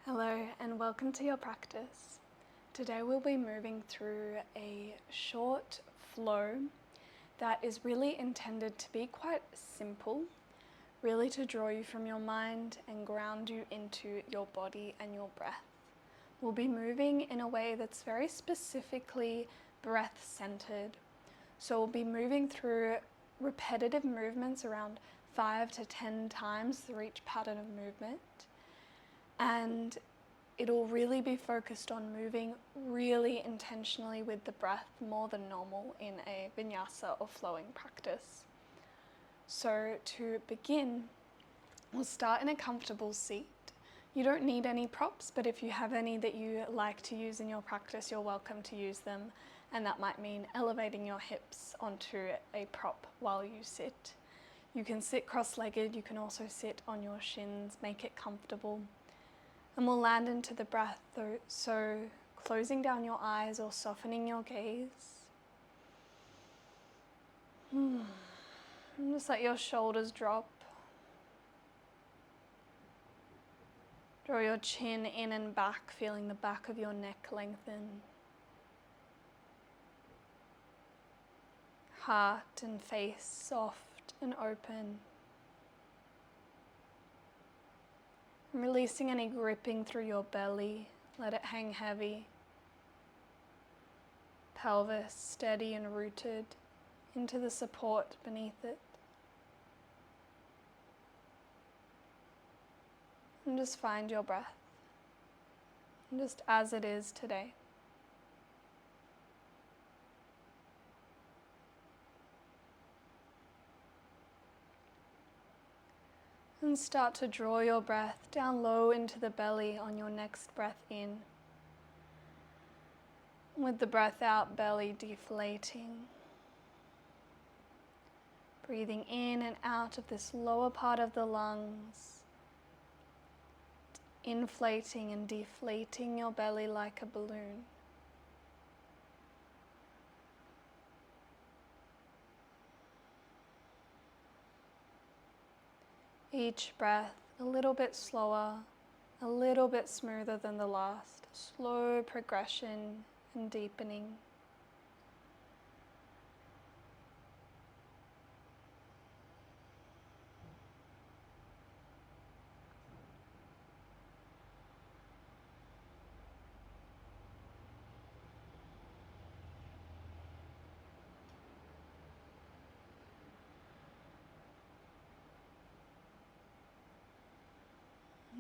Hello and welcome to your practice. Today we'll be moving through a short flow that is really intended to be quite simple, really to draw you from your mind and ground you into your body and your breath. We'll be moving in a way that's very specifically breath-centered. So we'll be moving through repetitive movements around 5 to 10 times through each pattern of movement. And it'll really be focused on moving really intentionally with the breath more than normal in a vinyasa or flowing practice. So to begin, we'll start in a comfortable seat. You don't need any props, but if you have any that you like to use in your practice, you're welcome to use them. And that might mean elevating your hips onto a prop while you sit. You can sit cross-legged, you can also sit on your shins, make it comfortable. And we'll land into the breath, so closing down your eyes or softening your gaze. And just let your shoulders drop. Draw your chin in and back, feeling the back of your neck lengthen. Heart and face soft and open. Releasing any gripping through your belly, let it hang heavy. Pelvis steady and rooted into the support beneath it. And just find your breath, just as it is today. And start to draw your breath down low into the belly on your next breath in. With the breath out, belly deflating. Breathing in and out of this lower part of the lungs. Inflating and deflating your belly like a balloon. Each breath a little bit slower, a little bit smoother than the last. Slow progression and deepening.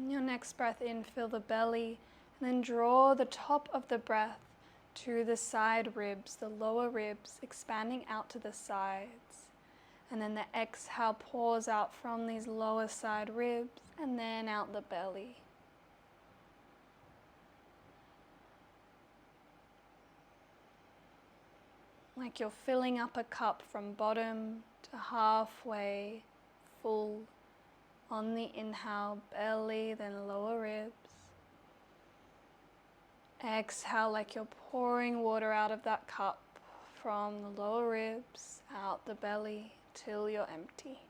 Your next breath in, feel the belly, and then draw the top of the breath to the side ribs, the lower ribs, expanding out to the sides. And then the exhale pours out from these lower side ribs and then out the belly. Like you're filling up a cup from bottom to halfway full. On the inhale, belly, then lower ribs. Exhale like you're pouring water out of that cup from the lower ribs, out the belly, till you're empty.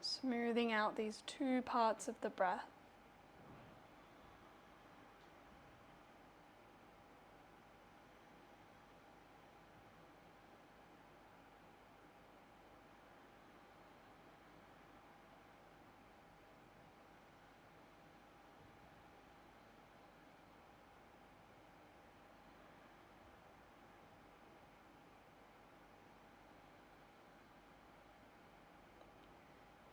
Smoothing out these two parts of the breath.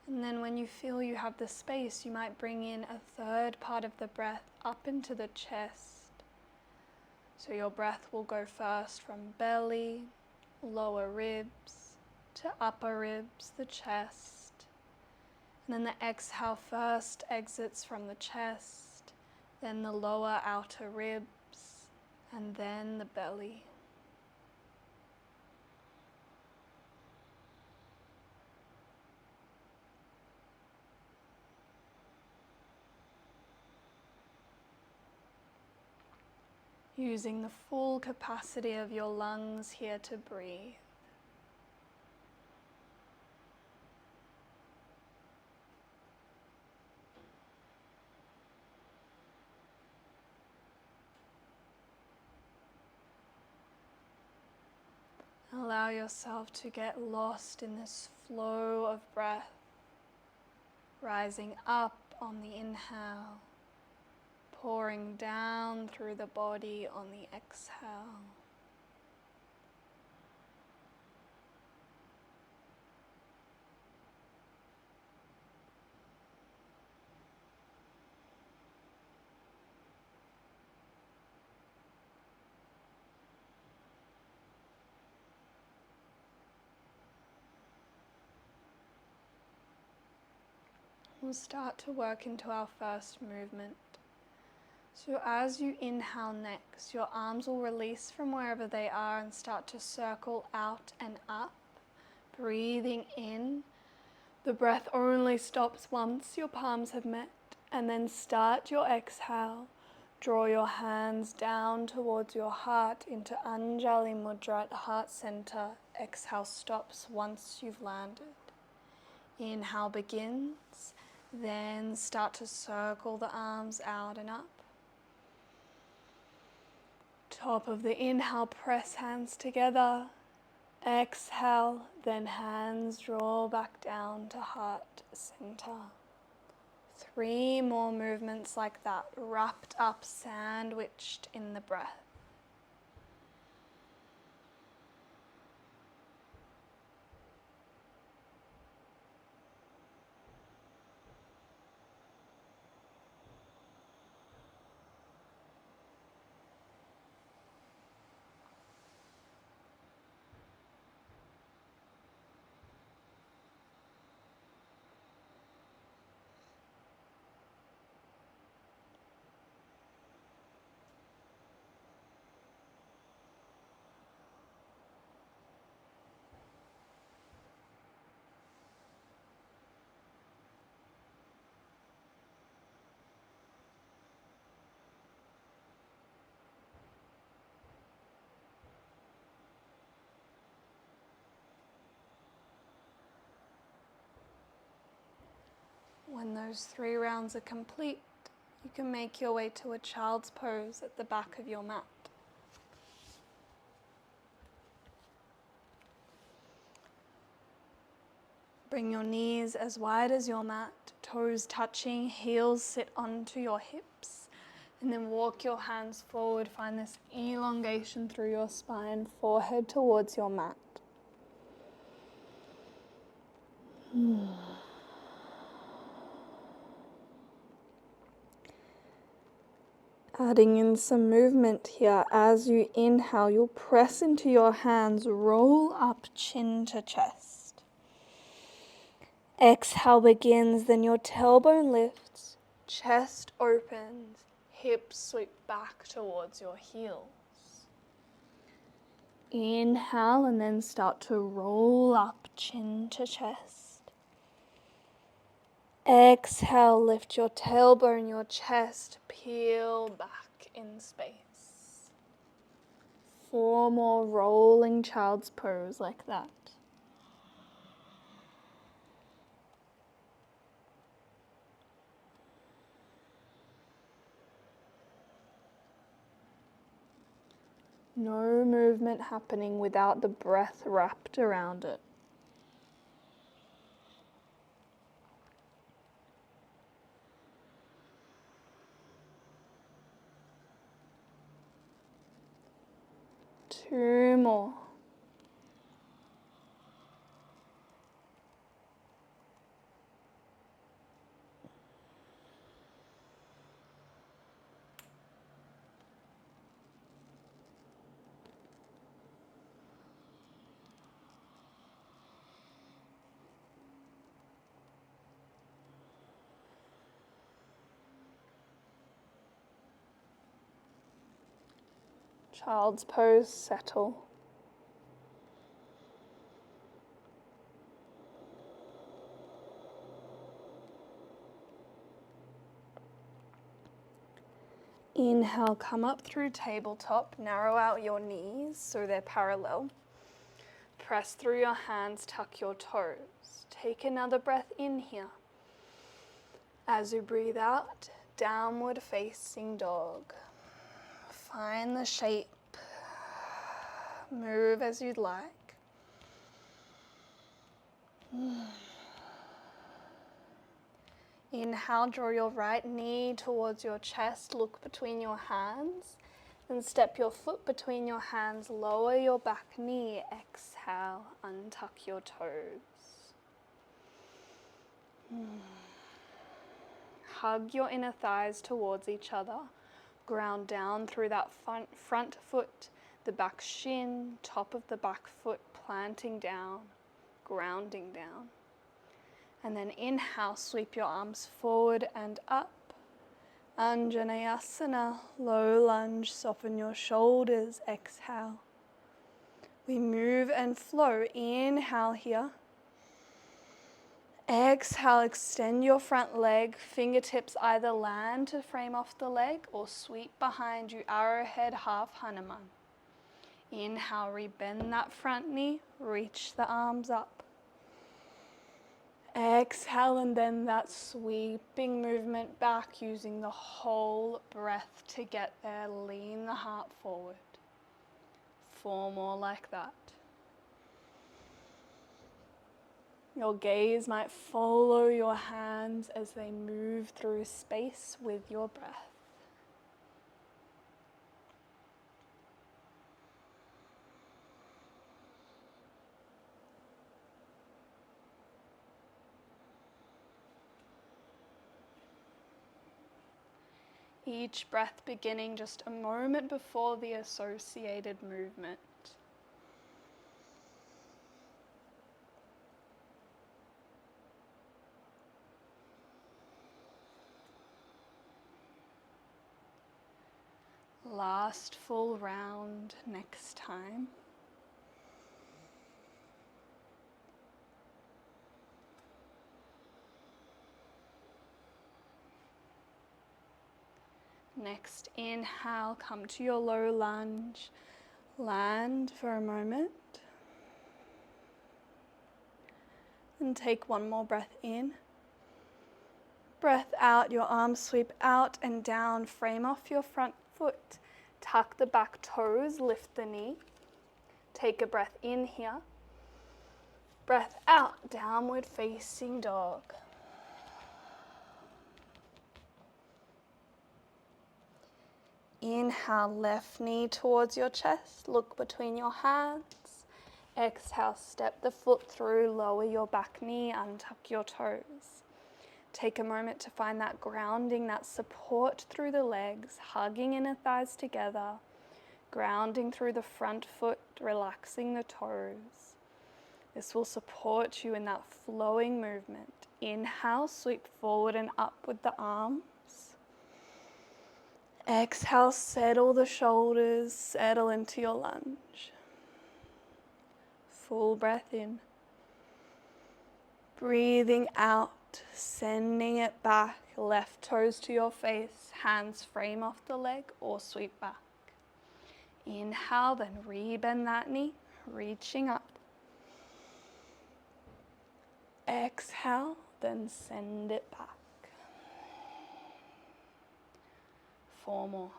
And then when you feel you have the space, you might bring in a third part of the breath up into the chest. So your breath will go first from belly, lower ribs, to upper ribs, the chest. And then the exhale first exits from the chest, then the lower outer ribs, and then the belly. Using the full capacity of your lungs here to breathe. Allow yourself to get lost in this flow of breath, rising up on the inhale, pouring down through the body on the exhale. We'll start to work into our first movement. So as you inhale next, your arms will release from wherever they are and start to circle out and up. Breathing in. The breath only stops once your palms have met, and then start your exhale. Draw your hands down towards your heart into Anjali Mudra at the heart center. Exhale stops once you've landed. Inhale begins, then start to circle the arms out and up. Top of the inhale, press hands together. Exhale, then hands draw back down to heart center. 3 more movements like that, wrapped up, sandwiched in the breath. When those 3 rounds are complete, you can make your way to a child's pose at the back of your mat. Bring your knees as wide as your mat, toes touching, heels sit onto your hips, and then walk your hands forward. Find this elongation through your spine, forehead towards your mat. Adding in some movement here. As you inhale, you'll press into your hands, roll up chin to chest. Exhale begins, then your tailbone lifts, chest opens, hips sweep back towards your heels. Inhale and then start to roll up chin to chest. Exhale, lift your tailbone, your chest, peel back in space. 4 more rolling child's pose like that. No movement happening without the breath wrapped around it. Two more. Child's pose, settle. Inhale, come up through tabletop, narrow out your knees so they're parallel. Press through your hands, tuck your toes. Take another breath in here. As you breathe out, downward facing dog. Find the shape. Move as you'd like. Inhale, draw your right knee towards your chest, look between your hands, then step your foot between your hands, lower your back knee, exhale, untuck your toes. Hug your inner thighs towards each other, ground down through that front foot, the back shin, top of the back foot, planting down, grounding down. And then inhale, sweep your arms forward and up. Anjaneyasana, low lunge, soften your shoulders, exhale. We move and flow, inhale here. Exhale, extend your front leg, fingertips either land to frame off the leg or sweep behind you, arrowhead, half Hanuman. Inhale, rebend that front knee, reach the arms up. Exhale, and then that sweeping movement back, using the whole breath to get there. Lean the heart forward. 4 more like that. Your gaze might follow your hands as they move through space with your breath. Each breath beginning just a moment before the associated movement. Last full round next time. Next inhale, come to your low lunge. Land for a moment. And take 1 more breath in. Breath out, your arms sweep out and down. Frame off your front foot. Tuck the back toes, lift the knee. Take a breath in here. Breath out, downward facing dog. Inhale, left knee towards your chest, look between your hands. Exhale, step the foot through, lower your back knee, untuck your toes. Take a moment to find that grounding, that support through the legs, hugging inner thighs together, grounding through the front foot, relaxing the toes. This will support you in that flowing movement. Inhale, sweep forward and up with the arms. Exhale, settle the shoulders, settle into your lunge. Full breath in. Breathing out, sending it back, left toes to your face, hands frame off the leg or sweep back. Inhale, then rebend that knee, reaching up. Exhale, then send it back. 4 more.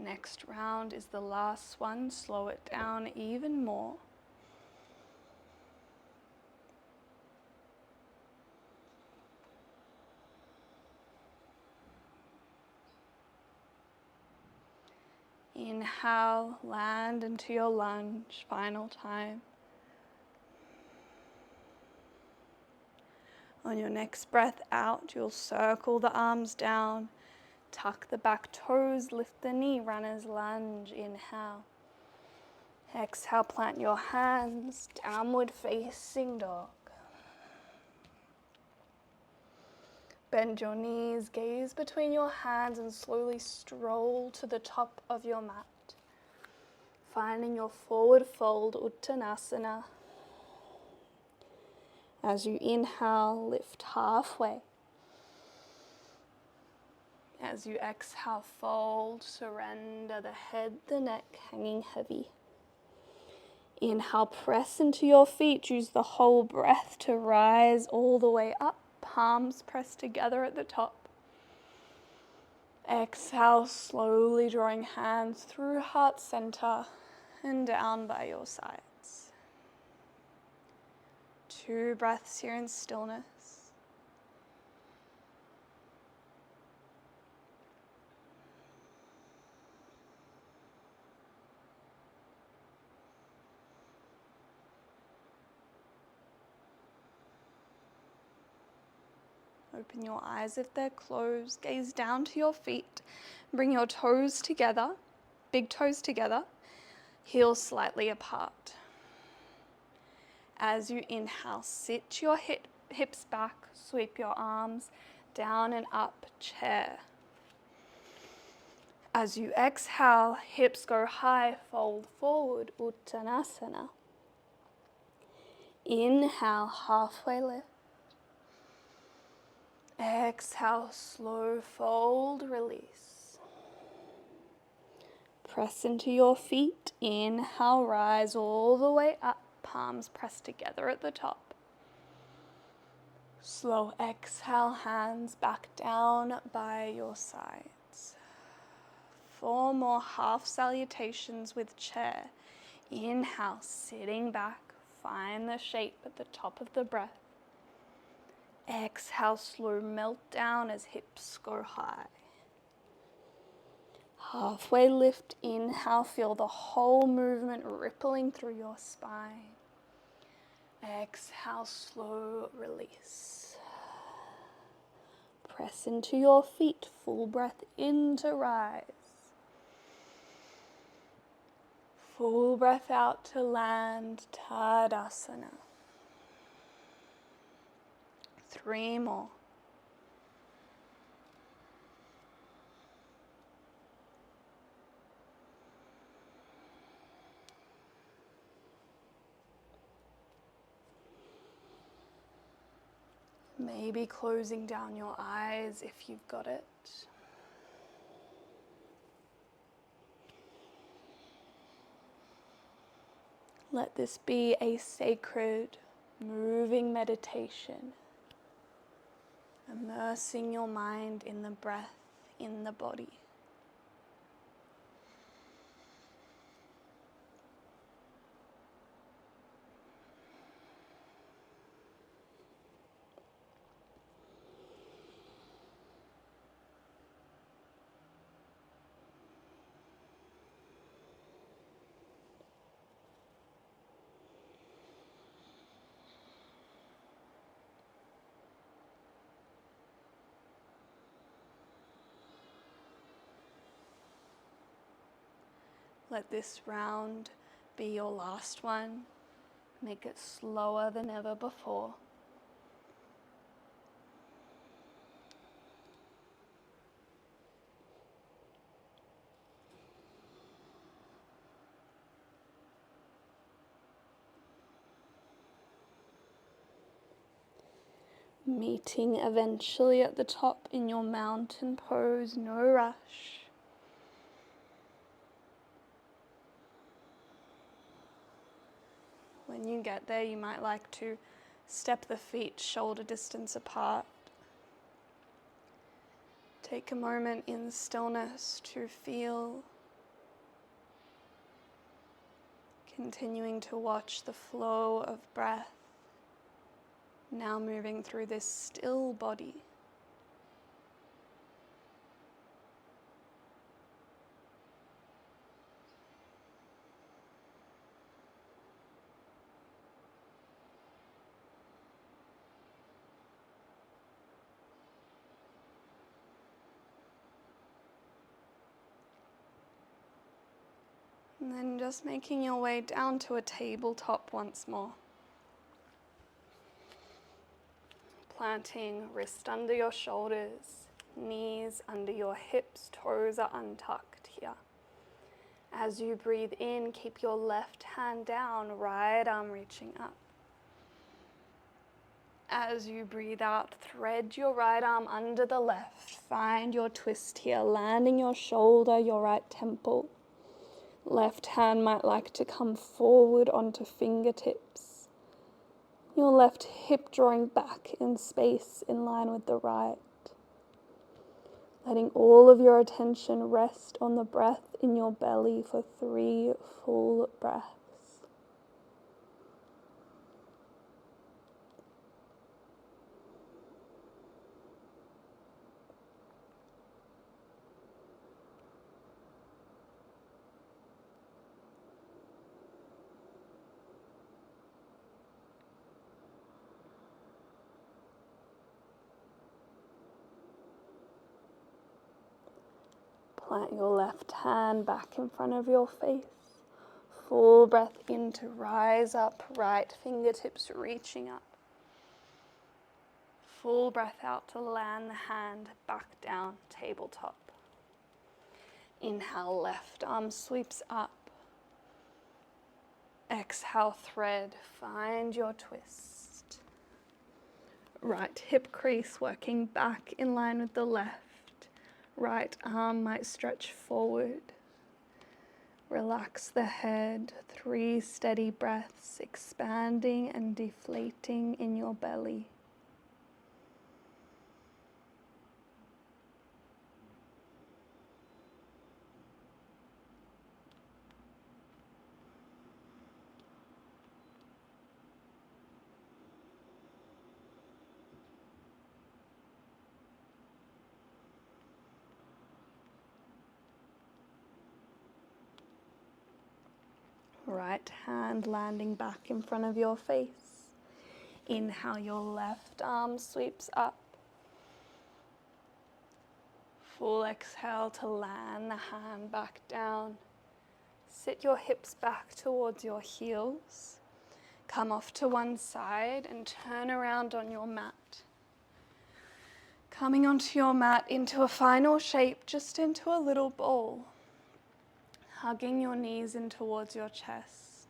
Next round is the last one. Slow it down even more. Inhale, land into your lunge, final time. On your next breath out, you'll circle the arms down. Tuck the back toes, lift the knee, runner's lunge, inhale. Exhale, plant your hands, downward facing dog. Bend your knees, gaze between your hands, and slowly stroll to the top of your mat. Finding your forward fold, Uttanasana. As you inhale, lift halfway. As you exhale, fold, surrender the head, the neck hanging heavy. Inhale, press into your feet. Use the whole breath to rise all the way up. Palms pressed together at the top. Exhale, slowly drawing hands through heart center and down by your sides. 2 breaths here in stillness. Open your eyes if they're closed. Gaze down to your feet. Bring your toes together, big toes together, heels slightly apart. As you inhale, sit your hips back, sweep your arms down and up, chair. As you exhale, hips go high, fold forward, Uttanasana. Inhale, halfway lift. Exhale, slow fold, release. Press into your feet. Inhale, rise all the way up. Palms pressed together at the top. Slow exhale, hands back down by your sides. 4 more half salutations with chair. Inhale, sitting back. Find the shape at the top of the breath. Exhale, slow melt down as hips go high. Halfway lift, inhale, feel the whole movement rippling through your spine. Exhale, slow release. Press into your feet, full breath in to rise. Full breath out to land, Tadasana. 3 more. Maybe closing down your eyes if you've got it. Let this be a sacred, moving meditation, immersing your mind in the breath, in the body. Let this round be your last one. Make it slower than ever before. Meeting eventually at the top in your mountain pose, no rush. When you get there, you might like to step the feet shoulder distance apart. Take a moment in stillness to feel, continuing to watch the flow of breath, now moving through this still body. And then just making your way down to a tabletop once more. planting wrist under your shoulders, knees under your hips, toes are untucked here. As you breathe in, keep your left hand down, right arm reaching up. As you breathe out, thread your right arm under the left. Find your twist here, landing your shoulder, your right temple. Left hand might like to come forward onto fingertips. Your left hip drawing back in space in line with the right. Letting all of your attention rest on the breath in your belly for 3 full breaths. Plant your left hand back in front of your face. Full breath in to rise up, right fingertips reaching up. Full breath out to land the hand back down, tabletop. Inhale, left arm sweeps up. Exhale, thread, find your twist. Right hip crease working back in line with the left. Right arm might stretch forward. Relax the head, 3 steady breaths, expanding and deflating in your belly. Right hand landing back in front of your face. Inhale, your left arm sweeps up. Full exhale to land the hand back down. Sit your hips back towards your heels. Come off to one side and turn around on your mat. Coming onto your mat into a final shape, just into a little ball. Hugging your knees in towards your chest.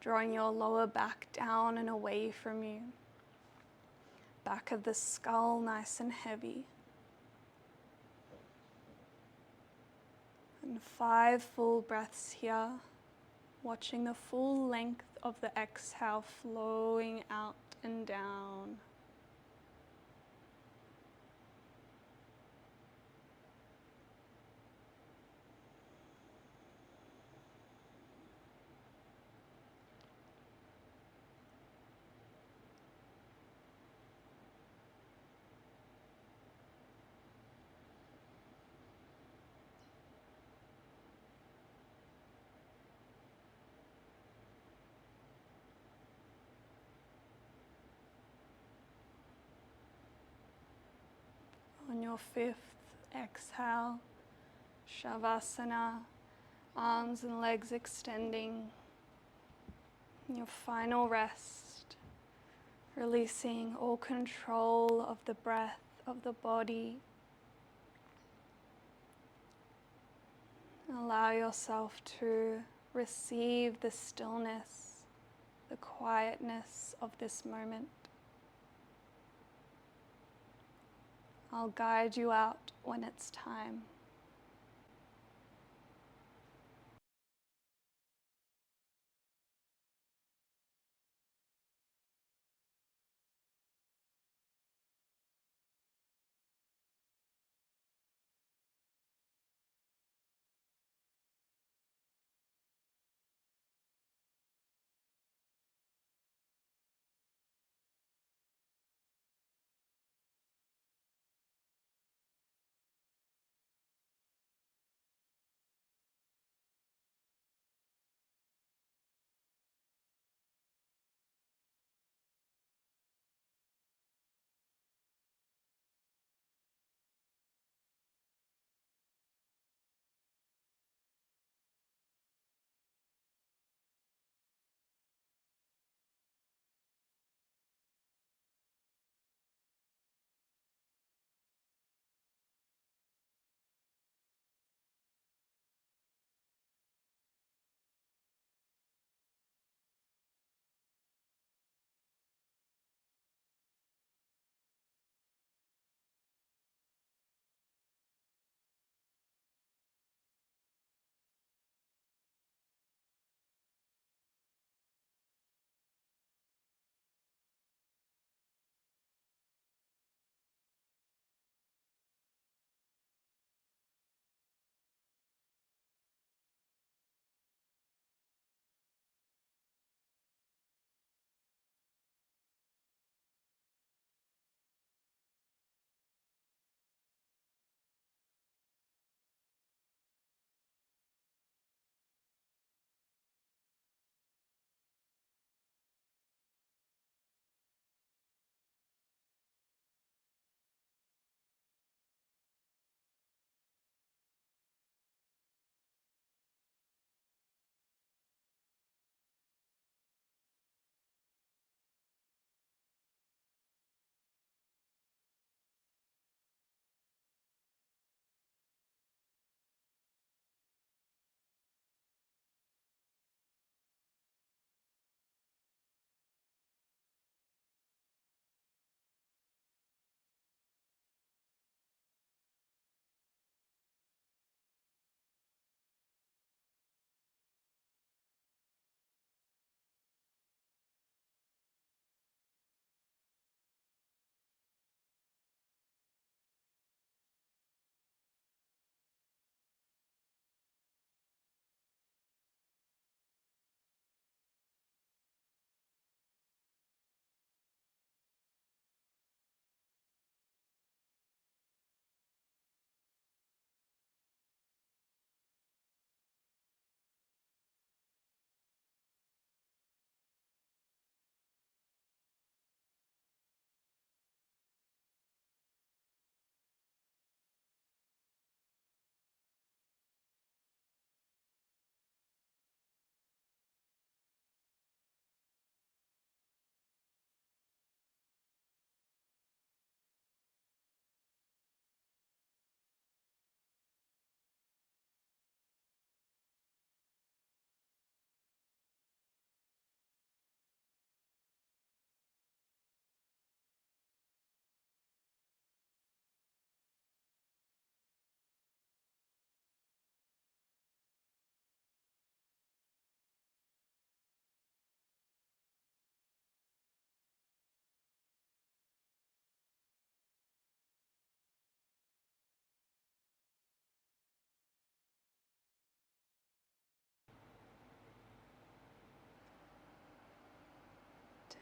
Drawing your lower back down and away from you. Back of the skull nice and heavy. And 5 full breaths here, watching the full length of the exhale flowing out and down. On your 5th exhale, savasana, arms and legs extending. Your final rest, releasing all control of the breath, of the body. Allow yourself to receive the stillness, the quietness of this moment. I'll guide you out when it's time.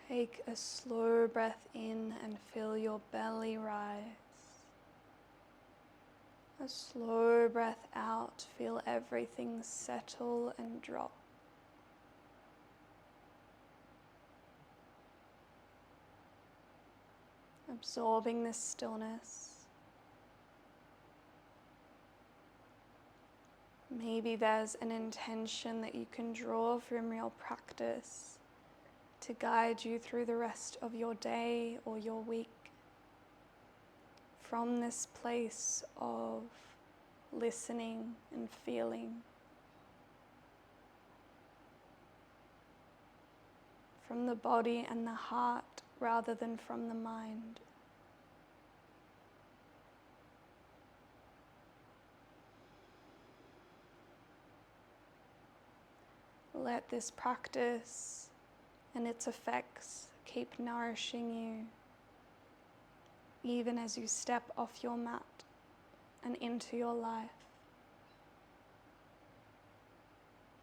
Take a slow breath in and feel your belly rise. A slow breath out, feel everything settle and drop. Absorbing this stillness. Maybe there's an intention that you can draw from your practice to guide you through the rest of your day or your week. From this place of listening and feeling. From the body and the heart rather than from the mind. Let this practice and its effects keep nourishing you, even as you step off your mat and into your life.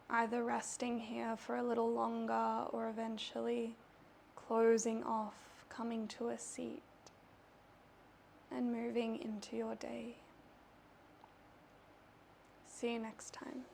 Either resting here for a little longer or eventually closing off, coming to a seat and moving into your day. See you next time.